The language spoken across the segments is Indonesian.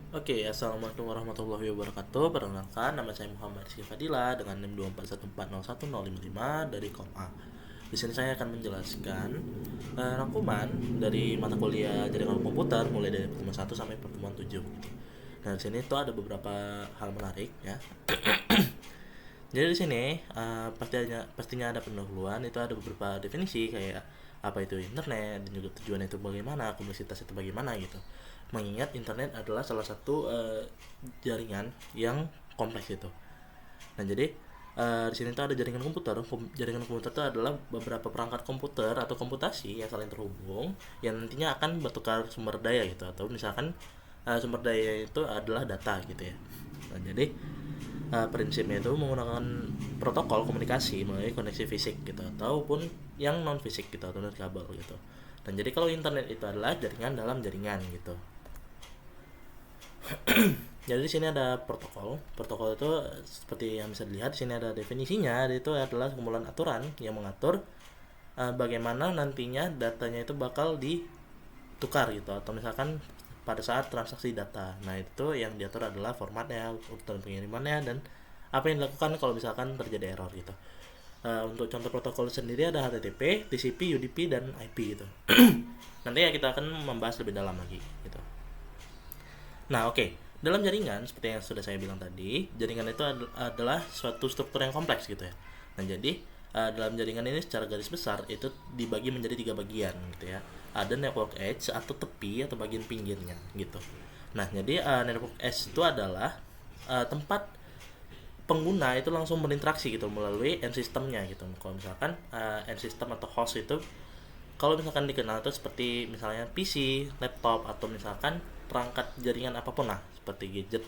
Oke, assalamualaikum warahmatullahi wabarakatuh. Perkenalkan, nama saya Muhammad Rizky Fadila dengan NIM 241401055 dari Kom A. Di sini saya akan menjelaskan rangkuman dari mata kuliah jaringan komputer mulai dari pertemuan 1 sampai pertemuan 7 gitu. Nah, di sini tuh ada beberapa hal menarik ya. Jadi di sini pastinya ada pendahuluan, itu ada beberapa definisi kayak apa itu internet dan juga tujuan itu bagaimana, kompleksitas itu bagaimana gitu. Mengingat internet adalah salah satu jaringan yang kompleks itu. Nah, jadi di sini tuh ada jaringan komputer. Jaringan komputer itu adalah beberapa perangkat komputer atau komputasi yang saling terhubung yang nantinya akan bertukar sumber daya gitu, atau misalkan sumber daya itu adalah data gitu ya. Nah, jadi prinsipnya itu menggunakan protokol komunikasi melalui koneksi fisik gitu ataupun yang non fisik gitu atau kabel gitu. Dan jadi kalau internet itu adalah jaringan dalam jaringan gitu. Jadi di sini ada protokol. Protokol itu seperti yang bisa dilihat di sini ada definisinya. Itu adalah kumpulan aturan yang mengatur bagaimana nantinya datanya itu bakal ditukar gitu, atau misalkan pada saat transaksi data. Nah, itu yang diatur adalah formatnya, urutan pengirimannya, dan apa yang dilakukan kalau misalkan terjadi error gitu. Untuk contoh protokol sendiri ada HTTP, TCP, UDP, dan IP gitu. Nanti ya kita akan membahas lebih dalam lagi gitu. Nah, oke. Dalam jaringan, seperti yang sudah saya bilang tadi, jaringan itu adalah suatu struktur yang kompleks gitu ya. Nah, jadi dalam jaringan ini secara garis besar itu dibagi menjadi 3 bagian gitu ya. Ada network edge atau tepi atau bagian pinggirnya gitu. Nah, jadi network edge itu adalah tempat pengguna itu langsung berinteraksi gitu melalui end systemnya gitu. Kalau misalkan end system atau host itu kalau misalkan dikenal itu seperti misalnya PC, laptop, atau misalkan perangkat jaringan apapun lah seperti gadget,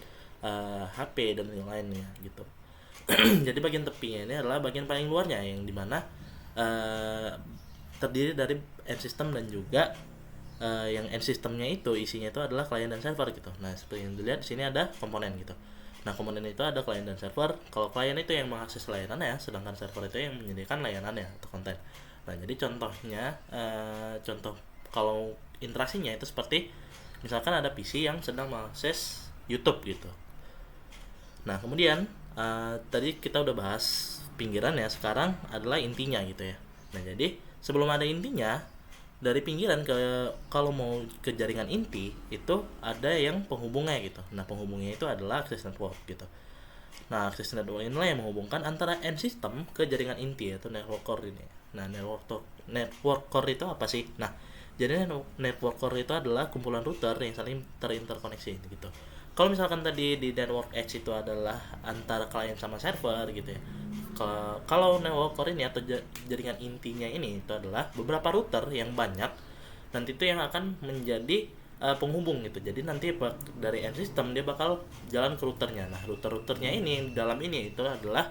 HP dan yang lainnya gitu. Jadi bagian tepinya ini adalah bagian paling luarnya yang dimana uh, terdiri dari end system dan juga yang end systemnya itu isinya itu adalah klien dan server gitu. Nah, seperti yang dilihat di sini ada komponen gitu. Nah, komponen itu ada klien dan server. Kalau klien itu yang mengakses layanannya, sedangkan server itu yang menyediakan layanannya atau konten. Nah, jadi contohnya, contoh kalau interaksinya itu seperti misalkan ada PC yang sedang mengakses YouTube gitu. Nah, kemudian tadi kita udah bahas pinggiran ya, sekarang adalah intinya gitu ya. Nah, jadi sebelum ada intinya, dari pinggiran ke kalau mau ke jaringan inti itu ada yang penghubungnya gitu. Nah, penghubungnya itu adalah access network gitu. Nah, access network inilah yang menghubungkan antara end system ke jaringan inti yaitu network core ini. Nah, network core itu apa sih? Nah, jadi network core itu adalah kumpulan router yang saling terinterkoneksi gitu. Kalau misalkan tadi di network edge itu adalah antara klien sama server gitu ya. Kalau network core ini atau jaringan intinya ini itu adalah beberapa router yang banyak, nanti itu yang akan menjadi penghubung gitu. Jadi nanti dari end system dia bakal jalan ke routernya. Nah, routernya ini dalam ini itu adalah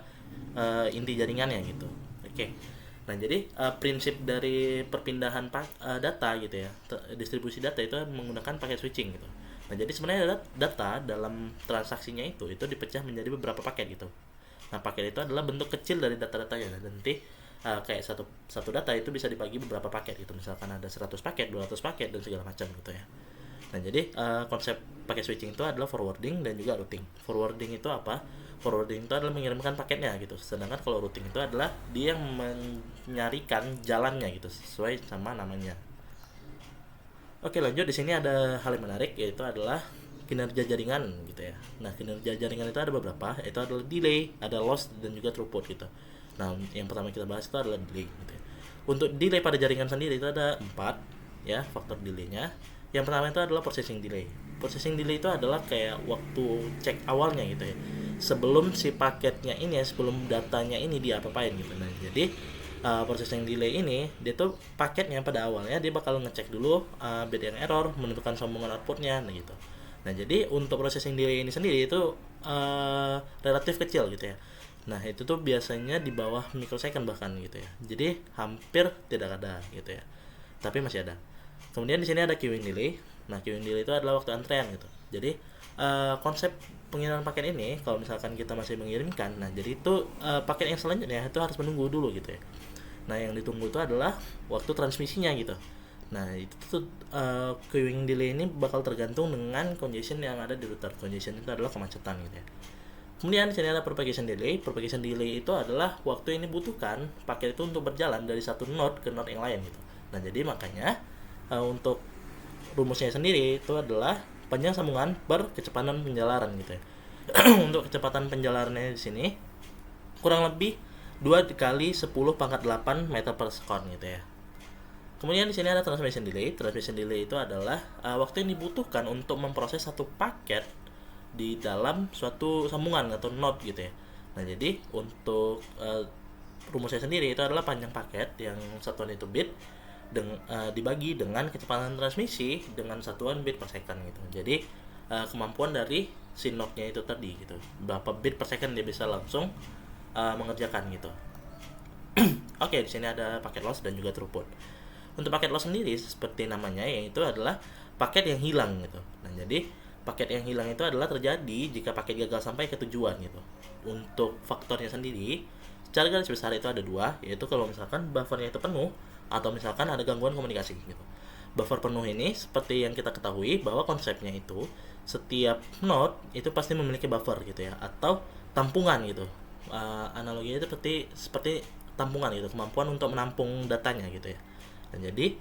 inti jaringannya gitu. Oke. Nah, jadi prinsip dari perpindahan data gitu ya, distribusi data itu menggunakan paket switching gitu. Nah, jadi sebenarnya data dalam transaksinya itu dipecah menjadi beberapa paket gitu. Nah, paket itu adalah bentuk kecil dari data-datanya. Dan nanti kayak satu data itu bisa dibagi beberapa paket gitu. Misalkan ada 100 paket, 200 paket dan segala macam gitu ya. Nah, jadi konsep paket switching itu adalah forwarding dan juga routing. Forwarding itu apa? Forwarding itu adalah mengirimkan paketnya gitu. Sedangkan kalau routing itu adalah dia yang menyarikan jalannya gitu sesuai sama namanya. Oke, lanjut. Di sini ada hal yang menarik yaitu adalah kinerja jaringan gitu ya. Nah, kinerja jaringan itu ada beberapa, itu adalah delay, ada loss dan juga throughput gitu. Nah, yang pertama kita bahas itu adalah delay gitu ya. Untuk delay pada jaringan sendiri itu ada 4 ya faktor delaynya. Yang pertama itu adalah processing delay. Processing delay itu adalah kayak waktu cek awalnya gitu ya. Sebelum si paketnya ini ya, sebelum datanya ini diapa-apain gitu. Nah, jadi processing delay ini dia tuh paketnya pada awalnya dia bakal ngecek dulu beda yang error, menentukan sambungan outputnya nah gitu. Nah, jadi untuk processing delay ini sendiri itu relatif kecil gitu ya. Nah, itu tuh biasanya di bawah microsecond bahkan gitu ya. Jadi hampir tidak ada gitu ya. Tapi masih ada. Kemudian di sini ada queuing delay. Nah, queuing delay itu adalah waktu antrean gitu. Jadi konsep pengiriman paket ini kalau misalkan kita masih mengirimkan, nah jadi itu paket yang selanjutnya itu harus menunggu dulu gitu ya. Nah, yang ditunggu itu adalah waktu transmisinya gitu. Nah, itu tuh queuing delay ini bakal tergantung dengan congestion yang ada di router. Congestion itu adalah kemacetan gitu ya. Kemudian di sini ada propagation delay. Propagation delay itu adalah waktu yang dibutuhkan paket itu untuk berjalan dari satu node ke node yang lain gitu. Nah, jadi makanya untuk rumusnya sendiri itu adalah panjang sambungan per kecepatan penjalaran gitu ya. Untuk kecepatan penjalarannya di sini kurang lebih 2 kali 10 pangkat 8 meter per second gitu ya. Kemudian di sini ada transmission delay. Transmission delay itu adalah waktu yang dibutuhkan untuk memproses satu paket di dalam suatu sambungan atau node gitu ya. Nah, jadi untuk rumusnya sendiri itu adalah panjang paket yang satuan itu bit dibagi dengan kecepatan transmisi dengan satuan bit per second gitu. Jadi kemampuan dari si node-nya itu tadi gitu. Berapa bit per second dia bisa langsung mengerjakan gitu. Oke, di sini ada paket loss dan juga throughput. Untuk paket loss sendiri seperti namanya yaitu adalah paket yang hilang gitu. Nah, jadi paket yang hilang itu adalah terjadi jika paket gagal sampai ke tujuan gitu. Untuk faktornya sendiri, secara garis besar itu ada dua, yaitu kalau misalkan buffernya itu penuh atau misalkan ada gangguan komunikasi gitu. Buffer penuh ini seperti yang kita ketahui bahwa konsepnya itu setiap node itu pasti memiliki buffer gitu ya, atau tampungan gitu. Analoginya itu seperti tampungan gitu, kemampuan untuk menampung datanya gitu ya. Dan jadi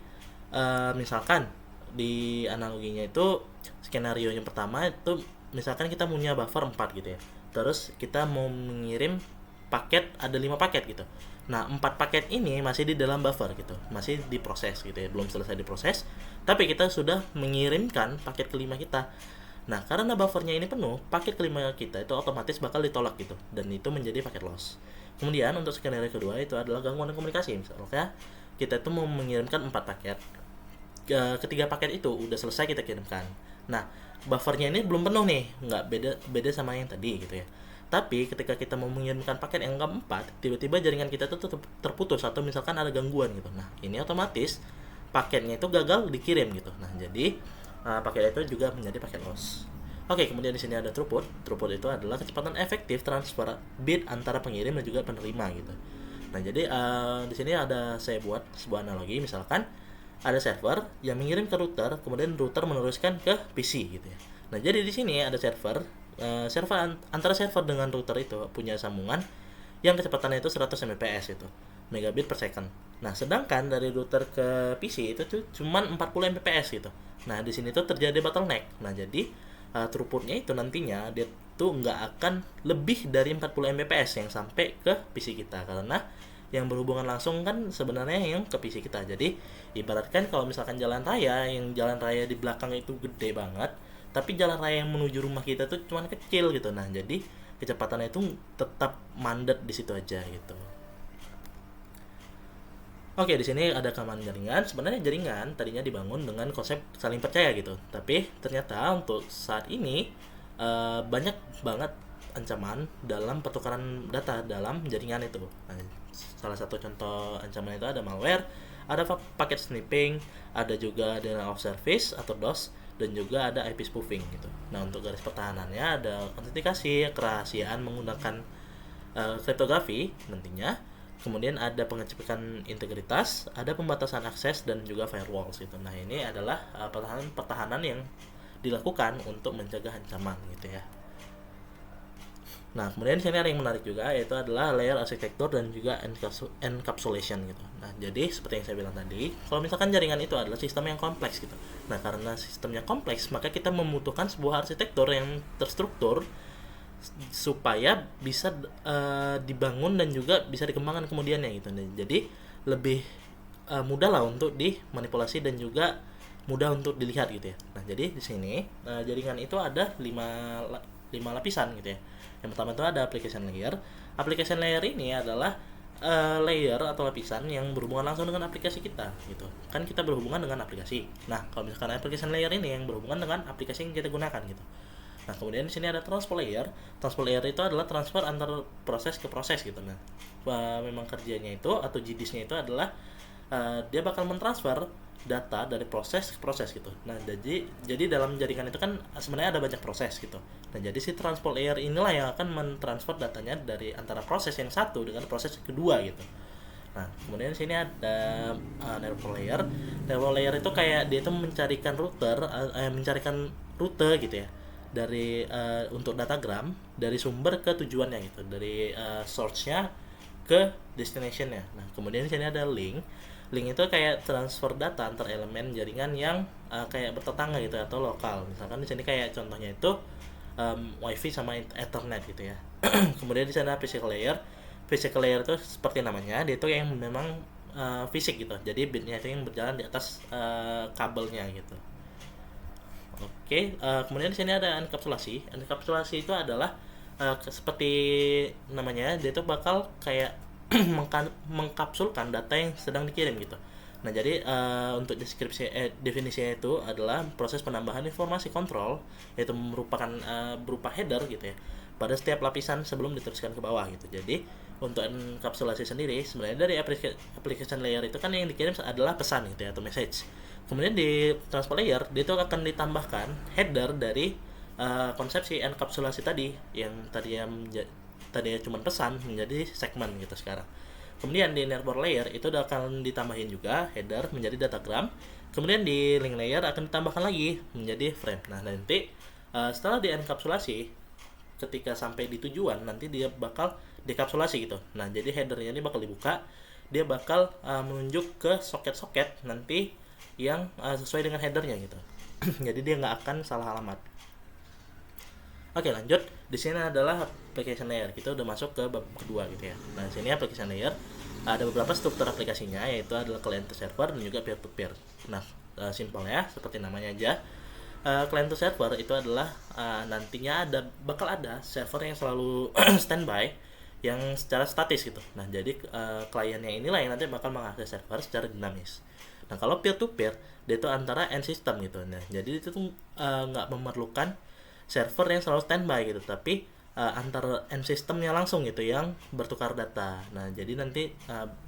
misalkan di analoginya itu skenario yang pertama itu misalkan kita punya buffer 4 gitu ya. Terus kita mau mengirim paket, ada 5 paket gitu. Nah, 4 paket ini masih di dalam buffer gitu. Masih diproses gitu ya, belum selesai diproses. Tapi kita sudah mengirimkan paket kelima kita. Nah, karena buffernya ini penuh, paket kelima kita itu otomatis bakal ditolak gitu. Dan itu menjadi paket loss. Kemudian untuk skenario kedua itu adalah gangguan komunikasi. Misalnya kita itu mau mengirimkan 4 paket. Ketiga paket itu udah selesai kita kirimkan. Nah, buffernya ini belum penuh nih, nggak beda sama yang tadi gitu ya. Tapi ketika kita mau mengirimkan paket yang keempat, tiba-tiba jaringan kita tuh terputus atau misalkan ada gangguan gitu. Nah, ini otomatis paketnya itu gagal dikirim gitu. Nah, jadi paket itu juga menjadi paket loss. Oke, kemudian di sini ada throughput. Throughput itu adalah kecepatan efektif transfer bit antara pengirim dan juga penerima gitu. Nah, jadi di sini saya buat sebuah analogi, misalkan ada server yang mengirim ke router, kemudian router meneruskan ke PC gitu ya. Nah, jadi di sini ada server antara server dengan router itu punya sambungan yang kecepatannya itu 100 Mbps itu, megabit per second. Nah, sedangkan dari router ke PC itu tuh cuman 40 Mbps gitu. Nah, di sini tuh terjadi bottleneck. Nah, jadi throughputnya itu nantinya dia tuh nggak akan lebih dari 40 Mbps yang sampai ke PC kita, karena yang berhubungan langsung kan sebenarnya yang ke PC kita. Jadi ibaratkan kalau misalkan jalan raya di belakang itu gede banget, tapi jalan raya yang menuju rumah kita tuh cuman kecil gitu. Nah, jadi kecepatannya itu tetap mandet di situ aja gitu. Oke, di sini ada kelemahan jaringan. Sebenarnya jaringan tadinya dibangun dengan konsep saling percaya gitu, tapi ternyata untuk saat ini banyak banget ancaman dalam pertukaran data dalam jaringan itu. Nah, salah satu contoh ancaman itu ada malware, ada packet sniffing, ada juga denial of service atau DOS, dan juga ada IP spoofing gitu. Nah, untuk garis pertahanannya ada autentikasi, kerahasiaan menggunakan kriptografi nantinya. Kemudian ada pengecekan integritas, ada pembatasan akses dan juga firewalls gitu. Nah, ini adalah pertahanan yang dilakukan untuk mencegah ancaman gitu ya. Nah, kemudian di sini ada yang menarik juga, yaitu adalah layer arsitektur dan juga encapsulation gitu. Nah, jadi seperti yang saya bilang tadi, kalau misalkan jaringan itu adalah sistem yang kompleks gitu. Nah, karena sistemnya kompleks, maka kita membutuhkan sebuah arsitektur yang terstruktur supaya bisa dibangun dan juga bisa dikembangkan kemudiannya gitu. Nah, jadi lebih mudah lah untuk dimanipulasi dan juga mudah untuk dilihat gitu ya. Nah, jadi di sini jaringan itu ada 5 lapisan gitu ya. Yang pertama itu ada application layer. Application layer ini adalah layer atau lapisan yang berhubungan langsung dengan aplikasi kita gitu. Kan kita berhubungan dengan aplikasi. Nah, kalau misalkan application layer ini yang berhubungan dengan aplikasi yang kita gunakan gitu. Nah, kemudian di sini ada transfer layer. Transfer layer itu adalah transfer antar proses ke proses gitu. Nah, memang kerjanya itu atau GDS-nya itu adalah dia bakal mentransfer data dari proses ke proses gitu. Nah, jadi dalam jaringan itu kan sebenarnya ada banyak proses gitu. Nah, jadi si transfer layer inilah yang akan mentransfer datanya dari antara proses yang satu dengan proses kedua gitu. Nah, kemudian di sini ada network layer. Network layer itu kayak dia itu mencarikan rute gitu ya dari untuk datagram dari sumber ke tujuannya gitu, dari source-nya ke destination-nya. Nah, kemudian di sini ada link. Link itu kayak transfer data antar elemen jaringan yang kayak bertetangga gitu atau lokal. Misalkan di sini kayak contohnya itu WiFi sama Ethernet gitu ya. Kemudian di sana physical layer. Physical layer itu seperti namanya, dia itu yang memang fisik gitu. Jadi bitnya itu yang berjalan di atas kabelnya gitu. Oke, kemudian di sini ada enkapsulasi. Enkapsulasi itu adalah seperti namanya, dia itu bakal kayak mengkapsulkan data yang sedang dikirim gitu. Nah, jadi untuk definisinya itu adalah proses penambahan informasi kontrol, yaitu merupakan berupa header gitu ya, pada setiap lapisan sebelum diteruskan ke bawah gitu. Jadi untuk enkapsulasi sendiri sebenarnya dari application layer itu kan yang dikirim adalah pesan gitu ya, atau message. Kemudian di transport layer dia itu akan ditambahkan header dari konsep si enkapsulasi tadi, yang tadinya cuma pesan menjadi segmen gitu sekarang. Kemudian di network layer itu akan ditambahin juga header menjadi datagram. Kemudian di link layer akan ditambahkan lagi menjadi frame. Nah, nanti setelah di enkapsulasi, ketika sampai di tujuan nanti dia bakal dekapsulasi gitu. Nah, jadi headernya ini bakal dibuka, dia bakal menunjuk ke soket-soket nanti yang sesuai dengan headernya gitu. Jadi dia nggak akan salah alamat. Oke, lanjut. Di sini adalah application layer. Kita udah masuk ke bab kedua gitu ya. Nah, di sini application layer ada beberapa struktur aplikasinya, yaitu adalah client to server dan juga peer to peer. Nah, simpelnya seperti namanya aja. Client to server itu adalah nantinya bakal ada server yang selalu standby yang secara statis gitu. Nah, jadi kliennya inilah yang nanti bakal mengakses server secara dinamis. Nah, kalau peer to peer dia itu antara end system gitu. Nah, jadi itu tuh nggak memerlukan server yang selalu standby gitu, tapi antar end systemnya langsung gitu yang bertukar data. Nah, jadi nanti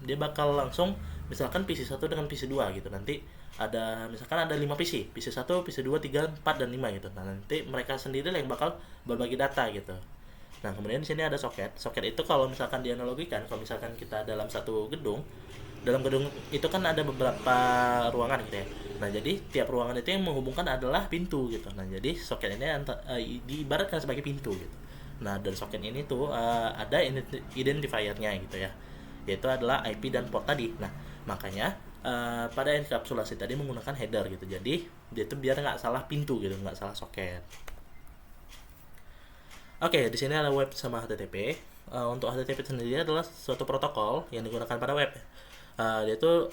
dia bakal langsung misalkan PC 1 dengan PC 2 gitu. Nanti misalkan ada 5 PC 1, PC 2, 3, 4 dan 5 gitu. Nah, nanti mereka sendiri yang bakal berbagi data gitu. Nah, kemudian di sini ada soket. Soket itu kalau misalkan dianalogikan, kalau misalkan kita dalam satu gedung, dalam gedung itu kan ada beberapa ruangan gitu ya. Nah, jadi tiap ruangan itu yang menghubungkan adalah pintu gitu. Nah, jadi soket ini diibaratkan sebagai pintu gitu. Nah, dari soket ini tuh ada identifiernya gitu ya, yaitu adalah IP dan port tadi. Nah, makanya pada enkapsulasi tadi menggunakan header gitu. Jadi dia tuh biar nggak salah pintu gitu, nggak salah soket. Oke, di sini ada web sama HTTP. Untuk HTTP sendiri adalah suatu protokol yang digunakan pada web. Dia itu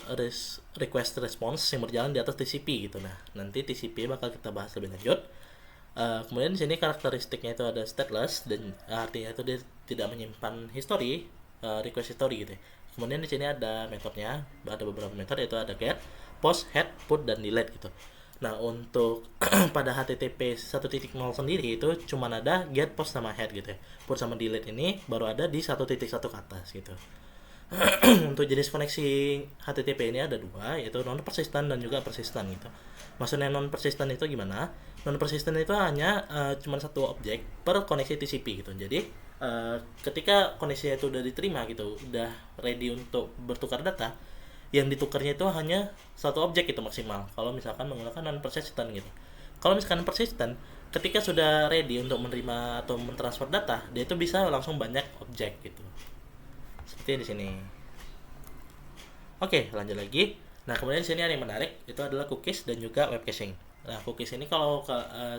request response yang berjalan di atas TCP gitu. Nah, nanti TCP bakal kita bahas lebih lanjut. Kemudian di sini karakteristiknya itu ada stateless, dan artinya itu dia tidak menyimpan history, request history gitu ya. Kemudian di sini ada metodenya, ada beberapa metode, yaitu ada get, post, head, put, dan delete gitu. Nah, untuk pada HTTP 1.0 sendiri itu cuma ada get, post, sama head gitu ya. Put sama delete ini baru ada di 1.1 ke atas gitu. Untuk jenis koneksi HTTP ini ada dua, yaitu non persistent dan juga persistent gitu. Maksudnya non persistent itu gimana? Non persistent itu hanya cuma satu objek per koneksi TCP gitu. Jadi ketika koneksinya itu udah diterima gitu, udah ready untuk bertukar data, yang ditukarnya itu hanya satu objek itu maksimal. Kalau misalkan menggunakan non persistent gitu. Kalau misalkan persistent, ketika sudah ready untuk menerima atau mentransfer data, dia itu bisa langsung banyak objek gitu. Seperti di sini. Oke, lanjut lagi. Nah, kemudian di sini ada yang menarik, itu adalah cookies dan juga web caching. Nah, cookies ini kalau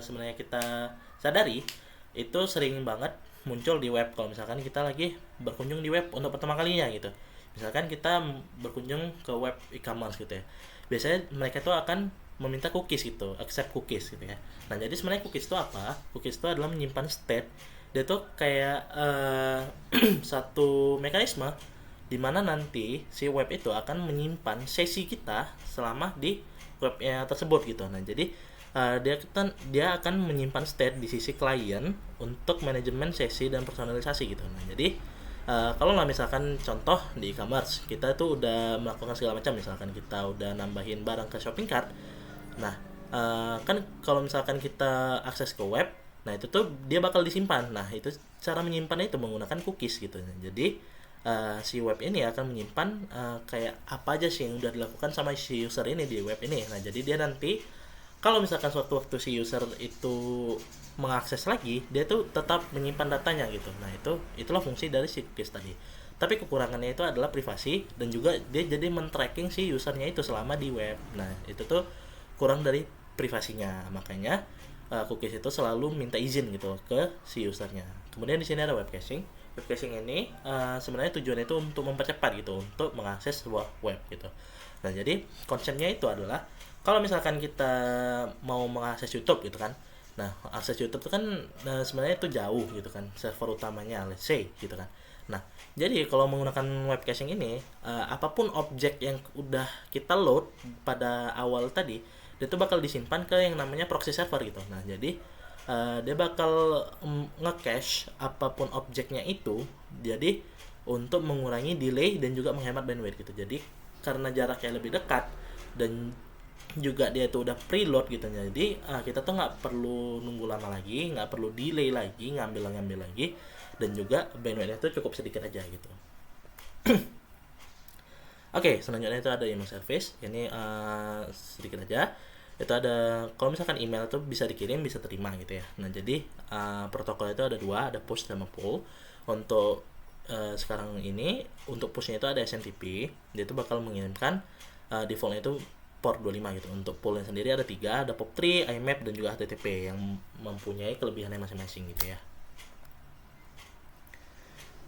sebenarnya kita sadari, itu sering banget muncul di web kalau misalkan kita lagi berkunjung di web untuk pertama kalinya gitu. Misalkan kita berkunjung ke web e-commerce gitu ya. Biasanya mereka tuh akan meminta cookies gitu, accept cookies gitu ya. Nah, jadi sebenarnya cookies itu apa? Cookies itu adalah menyimpan state. Dia tuh kayak satu mekanisme di mana nanti si web itu akan menyimpan sesi kita selama di webnya tersebut gitu. Nah, jadi dia akan menyimpan state di sisi klien untuk manajemen sesi dan personalisasi gitu. Nah, jadi kalau nggak misalkan contoh di e-commerce, kita tuh udah melakukan segala macam, misalkan kita udah nambahin barang ke shopping cart. Nah, kan kalau misalkan kita akses ke web, nah itu tuh dia bakal disimpan. Nah, itu cara menyimpannya itu menggunakan cookies gitu. Jadi si web ini akan menyimpan kayak apa aja sih yang udah dilakukan sama si user ini di web ini. Nah, jadi dia nanti kalau misalkan suatu waktu si user itu mengakses lagi, dia tuh tetap menyimpan datanya gitu. Nah, itulah fungsi dari si cookies tadi. Tapi kekurangannya itu adalah privasi dan juga dia jadi men-tracking si usernya itu selama di web. Nah, itu tuh kurang dari privasinya. Makanya cookies itu selalu minta izin gitu ke si usernya. Kemudian di sini ada web caching. Web caching ini sebenarnya tujuannya itu untuk mempercepat gitu, untuk mengakses sebuah web gitu. Nah, jadi konsepnya itu adalah kalau misalkan kita mau mengakses YouTube gitu kan. Nah, akses YouTube itu kan sebenarnya itu jauh gitu kan, server utamanya let's say gitu kan. Nah, jadi kalau menggunakan web caching ini, apapun objek yang udah kita load pada awal tadi, dia tuh bakal disimpan ke yang namanya proxy server gitu. Nah, jadi dia bakal nge-cache apapun objeknya itu, jadi untuk mengurangi delay dan juga menghemat bandwidth gitu. Jadi karena jaraknya lebih dekat dan juga dia itu udah preload gitu, jadi kita tuh nggak perlu nunggu lama lagi, nggak perlu delay lagi, ngambil lagi, dan juga bandwidthnya itu cukup sedikit aja gitu. Oke, selanjutnya itu ada email service. Ini sedikit aja. Itu ada kalau misalkan email itu bisa dikirim, bisa terima gitu ya. Nah, jadi protokol itu ada dua, ada push sama pull. Untuk sekarang ini untuk pushnya itu ada SMTP. Dia itu bakal mengirimkan defaultnya itu port 25 gitu. Untuk pullnya sendiri ada 3, ada POP3, IMAP dan juga HTTP yang mempunyai kelebihannya masing-masing gitu ya.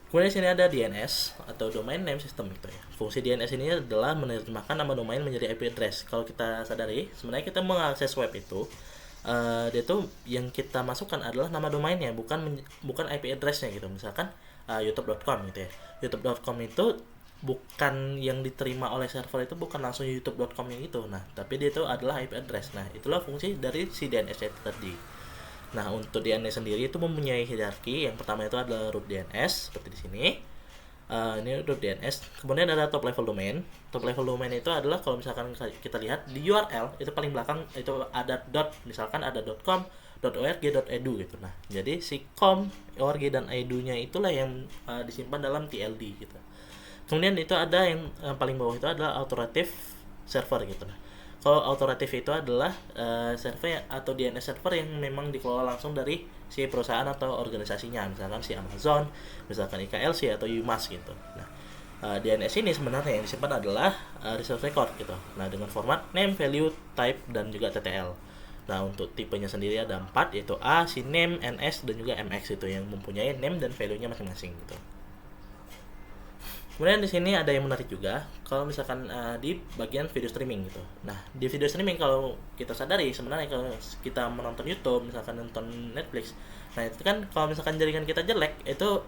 Kemudian di sini ada DNS atau Domain Name System gitu ya. Fungsi DNS ini adalah menerjemahkan nama domain menjadi IP address. Kalau kita sadari, sebenarnya kita mengakses web itu, dia tuh yang kita masukkan adalah nama domainnya, bukan IP addressnya gitu. Misalkan youtube.com gitu ya. youtube.com itu bukan yang diterima oleh server itu bukan langsung youtube.com yang itu. Nah, tapi dia itu adalah IP address. Nah, itulah fungsi dari si DNS itu tadi. Nah, untuk DNS sendiri itu mempunyai hierarki. Yang pertama itu adalah root DNS seperti di sini. Ini root DNS. Kemudian ada top level domain. Top level domain itu adalah kalau misalkan kita lihat di URL itu paling belakang itu ada misalkan ada .com, .org, .edu gitu. Nah, jadi si com, org dan edu-nya itulah yang disimpan dalam TLD gitu. Kemudian itu ada yang paling bawah itu adalah authoritative server gitu. Nah, kalau authoritative itu adalah server atau DNS server yang memang dikelola langsung dari si perusahaan atau organisasinya, misalkan si Amazon, misalkan IKLC atau UMass gitu. Nah, DNS ini sebenarnya yang disimpan adalah resource record gitu. Nah, dengan format name, value, type dan juga TTL. Nah, untuk tipenya sendiri ada 4 yaitu A, CNAME, NS dan juga MX itu yang mempunyai name dan value-nya masing-masing gitu. Kemudian di sini ada yang menarik juga, kalau misalkan di bagian video streaming gitu. Nah, di video streaming kalau kita sadari sebenarnya kalau kita menonton YouTube, misalkan nonton Netflix, nah itu kan kalau misalkan jaringan kita jelek, itu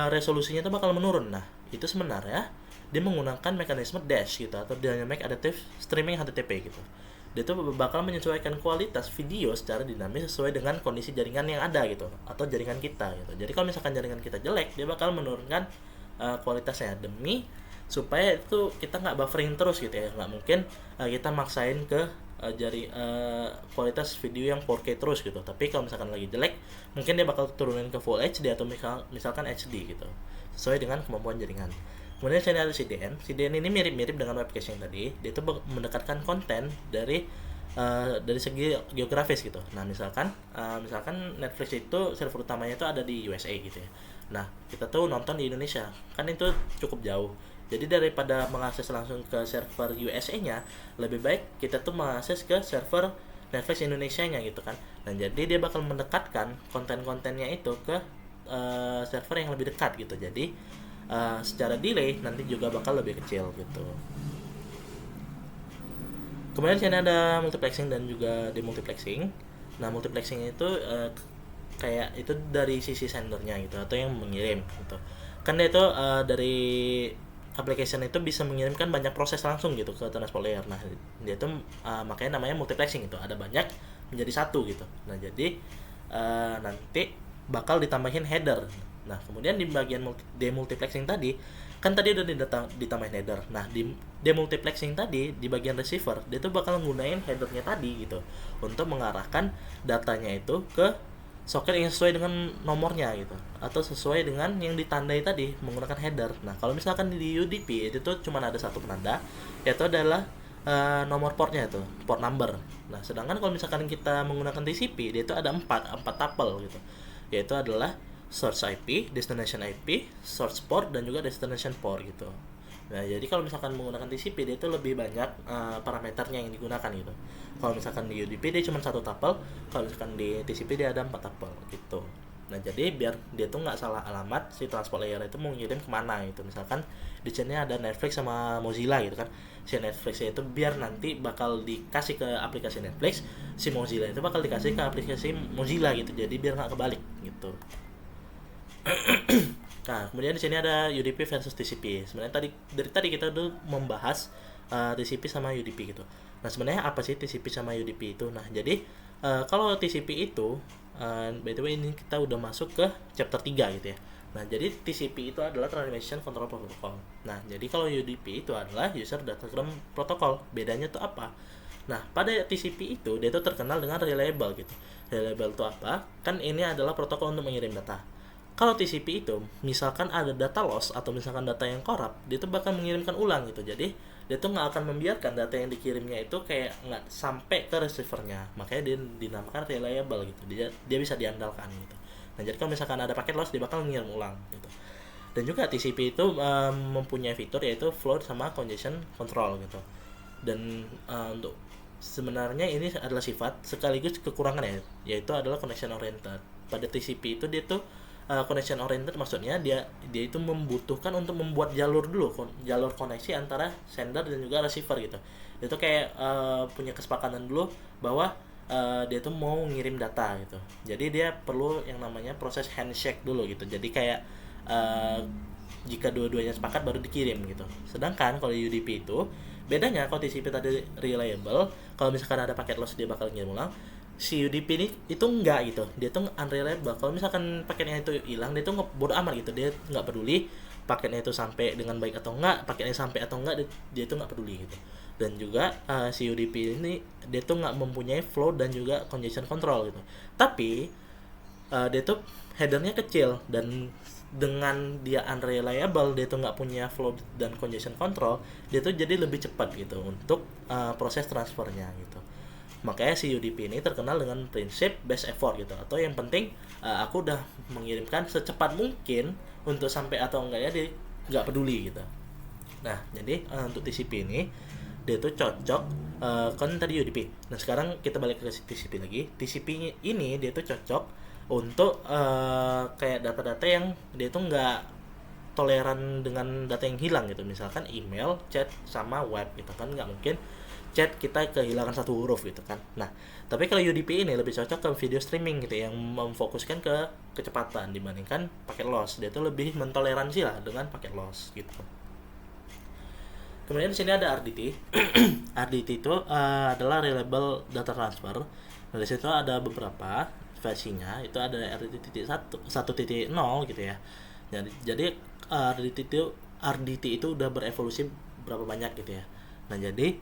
resolusinya itu bakal menurun. Nah, itu sebenarnya dia menggunakan mekanisme DASH gitu atau Dynamic Adaptive Streaming HTTP gitu. Dia tuh bakal menyesuaikan kualitas video secara dinamis sesuai dengan kondisi jaringan yang ada gitu atau jaringan kita gitu. Jadi kalau misalkan jaringan kita jelek, dia bakal menurunkan kualitasnya demi supaya itu kita nggak buffering terus gitu ya. Nggak mungkin kita maksain ke kualitas video yang 4K terus gitu. Tapi kalau misalkan lagi jelek, mungkin dia bakal turunin ke Full HD atau misalkan HD gitu, sesuai dengan kemampuan jaringan. Kemudian saya ada CDN. CDN ini mirip-mirip dengan web caching tadi. Dia itu mendekatkan konten dari segi geografis gitu. Nah, misalkan Netflix itu server utamanya itu ada di USA gitu ya. Nah, kita tuh nonton di Indonesia, kan itu cukup jauh. Jadi daripada mengakses langsung ke server USA-nya, lebih baik kita tuh mengakses ke server Netflix Indonesia-nya gitu kan. Dan jadi dia bakal mendekatkan konten-kontennya itu ke server yang lebih dekat gitu. Jadi secara delay nanti juga bakal lebih kecil gitu. Kemudian di sini ada multiplexing dan juga demultiplexing. Nah, multiplexing itu kayak itu dari sisi sendernya gitu atau yang mengirim gitu. Kan dia itu dari application itu bisa mengirimkan banyak proses langsung gitu ke transport layer. Nah, dia itu makanya namanya multiplexing itu, ada banyak menjadi satu gitu. Nah, jadi nanti bakal ditambahin header. Nah, kemudian di bagian demultiplexing tadi kan tadi udah ditambahin header. Nah, di demultiplexing tadi di bagian receiver dia tuh bakal nggunain headernya tadi gitu untuk mengarahkan datanya itu ke soket yang sesuai dengan nomornya gitu, atau sesuai dengan yang ditandai tadi menggunakan header. Nah kalau misalkan di UDP itu tuh cuma ada satu penanda, yaitu adalah nomor portnya itu, port number. Nah sedangkan kalau misalkan kita menggunakan TCP, dia itu ada empat tuple gitu, yaitu adalah source IP, destination IP, source port, dan juga destination port gitu. Nah, jadi kalau misalkan menggunakan TCP dia itu lebih banyak parameternya yang digunakan gitu. Kalau misalkan di UDP dia cuma satu tuple, kalau misalkan di TCP dia ada 4 tuple gitu. Nah, jadi biar dia tuh nggak salah alamat, si transport layer itu mau ngirim kemana gitu. Misalkan di sini ada Netflix sama Mozilla gitu kan. Si Netflix itu biar nanti bakal dikasih ke aplikasi Netflix, si Mozilla itu bakal dikasih ke aplikasi Mozilla gitu. Jadi biar nggak kebalik gitu. Nah, kemudian di sini ada UDP versus TCP. Sebenarnya dari tadi kita udah membahas TCP sama UDP gitu. Nah, sebenarnya apa sih TCP sama UDP itu? Nah, jadi kalau TCP itu by the way ini kita udah masuk ke chapter 3 gitu ya. Nah, jadi TCP itu adalah Transmission Control Protocol. Nah, jadi kalau UDP itu adalah User Datagram Protocol. Bedanya tuh apa? Nah, pada TCP itu dia tuh terkenal dengan reliable gitu. Reliable itu apa? Kan ini adalah protokol untuk mengirim data. Kalau TCP itu, misalkan ada data loss atau misalkan data yang korup, dia tuh bakal mengirimkan ulang gitu. Jadi dia tuh nggak akan membiarkan data yang dikirimnya itu kayak nggak sampai ke receivernya. Makanya dia dinamakan reliable gitu. Dia bisa diandalkan gitu. Nah, jadi kalau misalkan ada paket loss, dia bakal mengirim ulang gitu. Dan juga TCP itu mempunyai fitur yaitu flow sama congestion control gitu. Dan untuk sebenarnya ini adalah sifat sekaligus kekurangan ya, yaitu adalah connection oriented. Pada TCP itu dia tuh connection oriented, maksudnya dia itu membutuhkan untuk membuat jalur koneksi antara sender dan juga receiver gitu. Dia tuh kayak punya kesepakatan dulu bahwa dia tuh mau ngirim data gitu. Jadi dia perlu yang namanya proses handshake dulu gitu. Jadi kayak jika dua-duanya sepakat baru dikirim gitu. Sedangkan kalau UDP itu bedanya, kalau TCP tadi reliable, kalau misalkan ada paket loss dia bakal ngirim ulang. Si UDP ini itu enggak gitu, dia tuh unreliable. Kalau misalkan paketnya itu hilang, dia tuh bodo amat gitu, dia nggak peduli paketnya itu sampai dengan baik atau enggak, paketnya sampai atau enggak, dia tuh nggak peduli gitu. Dan juga si UDP ini dia tuh nggak mempunyai flow dan juga congestion control gitu. Tapi dia tuh headernya kecil, dan dengan dia unreliable, dia tuh nggak punya flow dan congestion control, dia tuh jadi lebih cepat gitu untuk proses transfernya gitu. Makanya si UDP ini terkenal dengan prinsip best effort gitu, atau yang penting aku udah mengirimkan secepat mungkin, untuk sampai atau enggaknya dia nggak peduli gitu. Nah, jadi untuk TCP ini dia tuh cocok kan tadi UDP. Nah, sekarang kita balik ke TCP lagi. TCP ini dia tuh cocok untuk kayak data-data yang dia tuh nggak toleran dengan data yang hilang gitu. Misalkan email, chat, sama web gitu kan, nggak mungkin chat kita kehilangan satu huruf gitu kan. Nah, tapi kalau UDP ini lebih cocok ke video streaming gitu, yang memfokuskan ke kecepatan dibandingkan paket loss. Dia tuh lebih mentoleransi lah dengan paket loss gitu. Kemudian di sini ada RDT. RDT itu adalah Reliable Data Transfer. Nah, di situ ada beberapa versinya. Itu ada RDT 1.0 gitu ya. Jadi RDT itu udah berevolusi berapa banyak gitu ya. Nah, jadi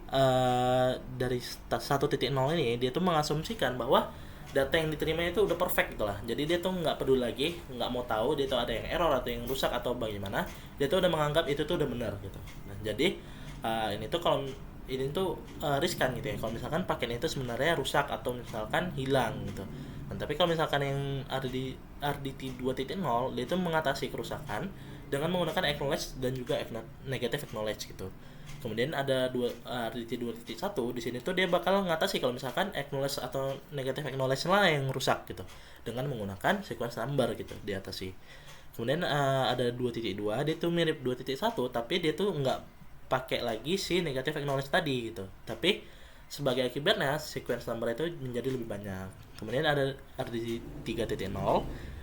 dari 1.0 ini dia tuh mengasumsikan bahwa data yang diterima itu udah perfect gitu lah. Jadi dia tuh nggak peduli lagi, nggak mau tahu dia tuh ada yang error atau yang rusak atau bagaimana. Dia tuh udah menganggap itu tuh udah benar gitu. Nah, jadi ini tuh kalau ini tuh riskan gitu ya. Kalau misalkan paketnya itu sebenarnya rusak atau misalkan hilang gitu. Nah, tapi kalau misalkan yang ada di RDT 2.0, dia itu mengatasi kerusakan dengan menggunakan acknowledge dan juga negative acknowledge gitu. Kemudian ada RDT 2.1 di sini tuh dia bakal ngatasi kalau misalkan acknowledge atau negative acknowledge lah yang rusak gitu, dengan menggunakan sequence number gitu diatasi. Kemudian ada 2.2, dia tuh mirip 2.1 tapi dia tuh nggak pakai lagi si negative acknowledge tadi gitu, tapi sebagai akibatnya sequence number itu menjadi lebih banyak. Kemudian ada RDT 3.0,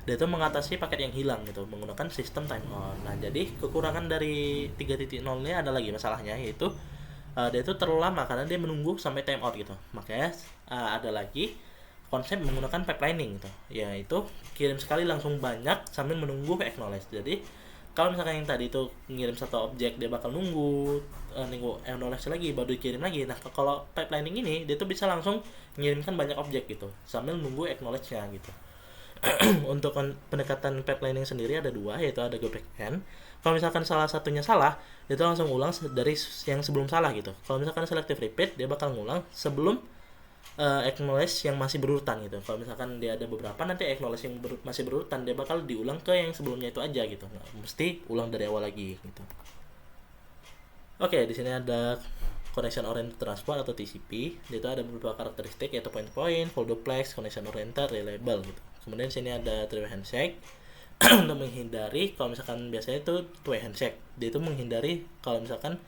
dia itu mengatasi paket yang hilang gitu menggunakan sistem timeout. Nah, jadi kekurangan dari 3.0 ini ada lagi masalahnya, yaitu dia itu terlalu lama karena dia menunggu sampai timeout gitu. Makanya ada lagi konsep menggunakan pipelining gitu, yaitu kirim sekali langsung banyak sambil menunggu acknowledge. Jadi kalau misalkan yang tadi itu ngirim satu objek, dia bakal nunggu acknowledge lagi baru dikirim lagi. Nah, kalau pipelining ini dia tuh bisa langsung mengirimkan banyak objek gitu sambil nunggu acknowledge-nya gitu. Untuk pendekatan pipelining sendiri ada dua, yaitu ada go backend. Kalau misalkan salah satunya salah, itu langsung ulang dari yang sebelum salah gitu. Kalau misalkan selective repeat, dia bakal ngulang sebelum acknowledge yang masih berurutan gitu. Kalau misalkan dia ada beberapa, nanti acknowledge yang masih berurutan dia bakal diulang ke yang sebelumnya itu aja gitu. Nggak mesti ulang dari awal lagi gitu. Oke, di sini ada connection oriented transport atau TCP. Itu ada beberapa karakteristik, yaitu point-to-point, full duplex, connection oriented, reliable gitu. Kemudian di sini ada three-way handshake untuk menghindari kalau misalkan biasanya itu two-way handshake. Dia itu menghindari kalau misalkan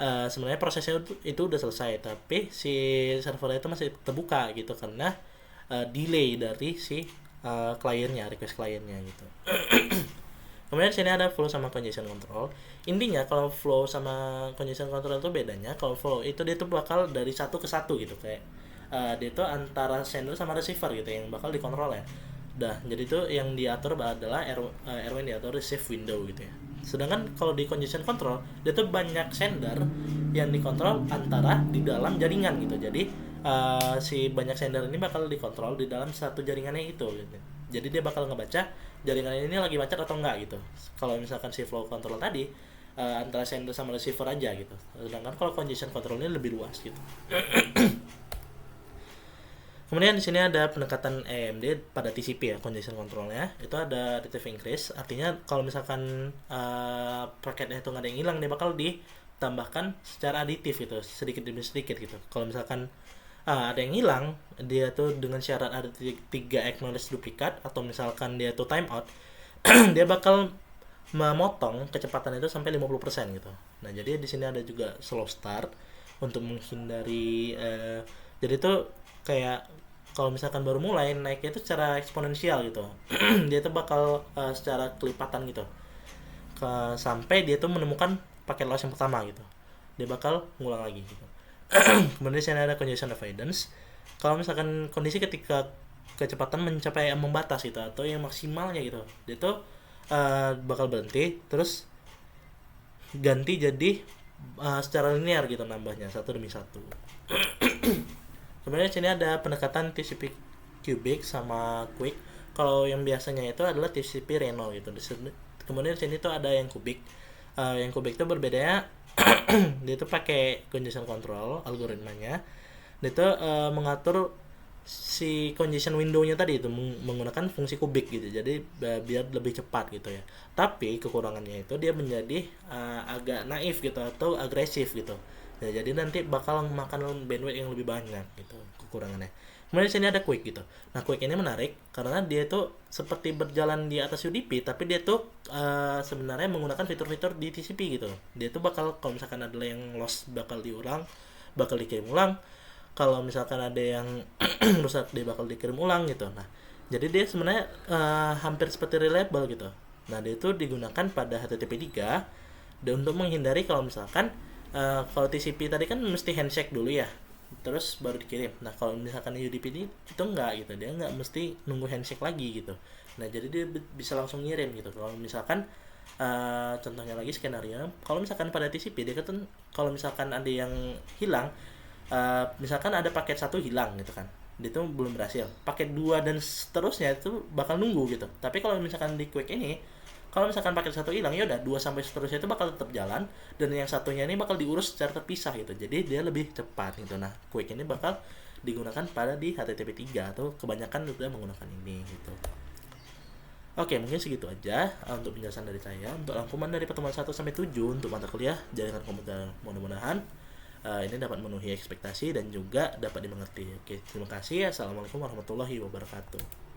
sebenarnya prosesnya itu udah selesai, tapi si servernya itu masih terbuka gitu karena delay dari si kliennya, request kliennya gitu. Kemudian sini ada flow sama congestion control. Intinya kalau flow sama congestion control itu bedanya, kalau flow itu dia tuh bakal dari satu ke satu gitu, kayak dia tuh antara sender sama receiver gitu yang bakal dikontrol ya. Jadi itu yang diatur adalah R1 diatur receive window gitu ya. Sedangkan kalau di congestion control, dia tuh banyak sender yang dikontrol antara di dalam jaringan gitu. Jadi si banyak sender ini bakal dikontrol di dalam satu jaringannya itu gitu. Jadi dia bakal ngebaca jaringan ini lagi macet atau enggak gitu. Kalau misalkan si flow control tadi antara sender sama receiver aja gitu. Sedangkan kalau congestion control ini lebih luas gitu. Kemudian di sini ada pendekatan AMD pada TCP ya, congestion controlnya. Itu ada relative increase, artinya kalau misalkan paketnya itu nggak ada yang hilang, dia bakal ditambahkan secara aditif gitu, sedikit demi sedikit gitu. Kalau misalkan ada yang hilang, dia tuh dengan syarat ada 3 acknowledge duplikat atau misalkan dia tuh timeout, dia bakal memotong kecepatan itu sampai 50% gitu. Nah, jadi di sini ada juga slow start untuk menghindari jadi itu kayak kalau misalkan baru mulai naiknya itu secara eksponensial gitu. Dia tuh bakal secara kelipatan gitu. Sampai dia tuh menemukan paket loss yang pertama gitu. Dia bakal ngulang lagi gitu. Kemudian di sini ada congestion avoidance. Kalau misalkan kondisi ketika kecepatan mencapai ambang batas gitu atau yang maksimalnya gitu, dia tuh bakal berhenti terus ganti jadi secara linear gitu nambahnya satu demi satu. Kemudian di sini ada pendekatan TCP cubic sama quick. Kalau yang biasanya itu adalah TCP Reno gitu. Kemudian di sini tuh ada yang kubik. Yang kubik itu berbedanya dia itu pakai congestion control algoritmanya. Dia itu mengatur si congestion window-nya tadi itu menggunakan fungsi kubik gitu. Jadi biar lebih cepat gitu ya. Tapi kekurangannya itu dia menjadi agak naif gitu atau agresif gitu. Ya, jadi nanti bakal makan bandwidth yang lebih banyak gitu kekurangannya. Kemudian di sini ada quick gitu. Nah, quick ini menarik karena dia itu seperti berjalan di atas UDP, tapi dia tuh sebenarnya menggunakan fitur-fitur di TCP gitu. Dia tuh bakal kalau misalkan ada yang loss bakal diulang, bakal dikirim ulang. Kalau misalkan ada yang rusak dia bakal dikirim ulang gitu. Nah, jadi dia sebenarnya hampir seperti reliable gitu. Nah, dia itu digunakan pada HTTP 3 dan untuk menghindari kalau misalkan kalau TCP tadi kan mesti handshake dulu ya, terus baru dikirim. Nah, kalau misalkan UDP ini itu enggak gitu, dia enggak mesti nunggu handshake lagi gitu. Nah, jadi dia bisa langsung ngirim gitu. Kalau misalkan contohnya lagi skenario, kalau misalkan pada TCP dia kan kalau misalkan ada yang hilang, misalkan ada paket 1 hilang gitu kan, dia itu belum berhasil. Paket 2 dan seterusnya itu bakal nunggu gitu. Tapi kalau misalkan di Quick ini, kalau misalkan paket 1 hilang ya udah 2 sampai seterusnya itu bakal tetap jalan dan yang satunya ini bakal diurus secara terpisah gitu. Jadi dia lebih cepat gitu. Nah, Quick ini bakal digunakan pada di HTTP 3 atau kebanyakan sudah menggunakan ini gitu. Oke, mungkin segitu aja untuk penjelasan dari saya. Untuk rangkuman dari pertemuan 1 sampai 7 untuk mata kuliah jaringan komputer, mudah-mudahan ini dapat memenuhi ekspektasi dan juga dapat dimengerti. Oke, terima kasih. Assalamualaikum warahmatullahi wabarakatuh.